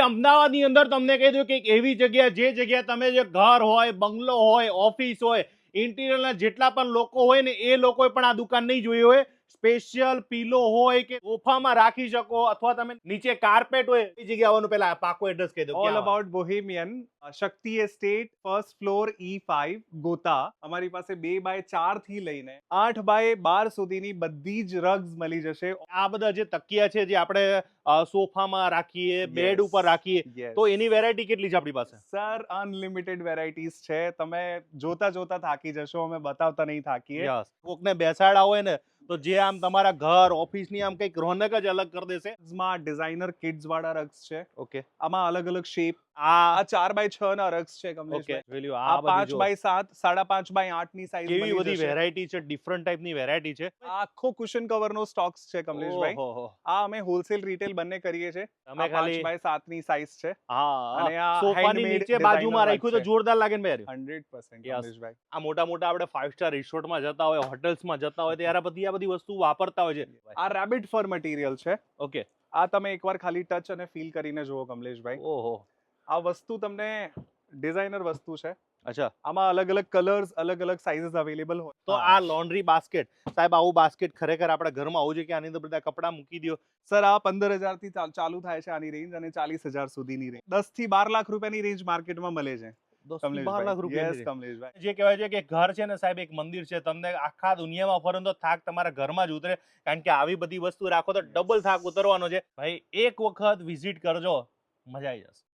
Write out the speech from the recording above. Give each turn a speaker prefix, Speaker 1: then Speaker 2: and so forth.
Speaker 1: અમદાવાદની અંદર તમને કહી દઉં કે એક એવી જગ્યા, જે જગ્યા તમે જે ઘર હોય, બંગલો હોય, ઓફિસ હોય, ઇન્ટિરિયરના જેટલા પણ લોકો હોય ને એ લોકોએ પણ આ દુકાન નહીં જોઈ હોય. સ્પેશિયલ પીલો હોય કે સોફામાં રાખી શકો, અથવા તમે નીચે કાર્પેટ હોય, એ જગ્યા આવવાનું. પહેલા પાકો એડ્રેસ કહી દો.
Speaker 2: All about bohemian, Shakti estate, first floor, E5, ગોતા. અમારી પાસે 2x4 થી લઈને 8x12 સુધીની બધી જ રગ્સ મળી જશે.
Speaker 1: આ બધા જે તકિયા છે, જે આપણે સોફામાં રાખીએ, બેડ
Speaker 2: Yes,
Speaker 1: ઉપર રાખીએ,
Speaker 2: yes.
Speaker 1: તો એની વેરાયટી કેટલી છે આપણી પાસે?
Speaker 2: સર અનલિમિટેડ વેરાયટીઝ છે. તમે જોતા જોતા થાકી જશો, અમે બતાવતા નહીં થાકીએ.
Speaker 1: યસ. કોકને બેસાડા હોય ને, તો જે આમ તમારા ઘર ઓફિસની આમ કંઈક રોનક જ અલગ કરી દેશે.
Speaker 2: માં ડિઝાઇનર કિડ્સ વાળા રગ્સ છે.
Speaker 1: ઓકે.
Speaker 2: આમાં અલગ અલગ શેપ.
Speaker 1: આ
Speaker 2: 4x6 ના રગ્સ છે
Speaker 1: ઓકે,
Speaker 2: કમલેશભાઈ.
Speaker 1: જોઈ લ્યો.
Speaker 2: આ
Speaker 1: આ બધી જો
Speaker 2: 5x7, 5.5x8 ની સાઈઝ
Speaker 1: કેવી
Speaker 2: મળી
Speaker 1: બધી
Speaker 2: જશે.
Speaker 1: વેરાયટી છે, ડિફરન્ટ ટાઈપની વેરાયટી છે.
Speaker 2: આખો કુશન કવર નો સ્ટોક્સ છે કમલેશભાઈ.
Speaker 1: ઓહોહો.
Speaker 2: આ અમે હોલસેલ રિટેલ બંને કરીએ છીએ.
Speaker 1: તમે
Speaker 2: આ
Speaker 1: ખાલી
Speaker 2: 5x7 ની સાઈઝ છે.
Speaker 1: હા,
Speaker 2: અને આ
Speaker 1: સોફાની
Speaker 2: handmade
Speaker 1: નીચે બાજુમાં
Speaker 2: designer
Speaker 1: રાખ્યું તો
Speaker 2: work છે.
Speaker 1: જોરદાર લાગે ને ભાઈ.
Speaker 2: 100%
Speaker 1: Yes.
Speaker 2: કમલેશભાઈ.
Speaker 1: આ મોટા મોટા આપણે 5 સ્ટાર રિસોર્ટમાં જતા હોય, હોટલ્સમાં જતા હોય, ત્યારે આ બધી વસ્તુ વાપરતા હોય છે.
Speaker 2: આ રેબિટ ફર મટીરિયલ છે.
Speaker 1: ઓકે.
Speaker 2: આ તમે એકવાર ખાલી ટચ અને ફીલ કરીને જુઓ કમલેશભાઈ.
Speaker 1: ઓહો.
Speaker 2: આ વસ્તુ તમને ડિઝાઇનર વસ્તુ છે.
Speaker 1: અચ્છા.
Speaker 2: આમાં અલગ અલગ કલર્સ, અલગ અલગ સાઇઝીસ અવેલેબલ હોય.
Speaker 1: તો આ લોન્ડ્રી બાસ્કેટ, સાહેબ, આવું બાસ્કેટ ખરેખર આપણા ઘરમાં આવું છે કે આની અંદર બધા કપડાં મૂકી દો?
Speaker 2: સર આ 15,000 થી ચાલુ થાય છે આની રેન્જ, અને 40,000 સુધીની રેન્જ. 10 થી 12 લાખ રૂપિયાની રેન્જ માર્કેટમાં મળે છે.
Speaker 1: 10 થી 12 લાખ રૂપિયા.
Speaker 2: Yes, કમલેશભાઈ.
Speaker 1: જે કહેવાય છે કે ઘર છે ને સાહેબ, એક મંદિર છે. તમને આખા દુનિયામાં ફરો તો થાક તમારા ઘરમાં જ ઉતરે, કારણ કે આવી બધી વસ્તુ રાખો તો ડબલ થાક ઉતરવાનો છે ભાઈ. એક વખત વિઝિટ કરજો, મજા આવી જશે.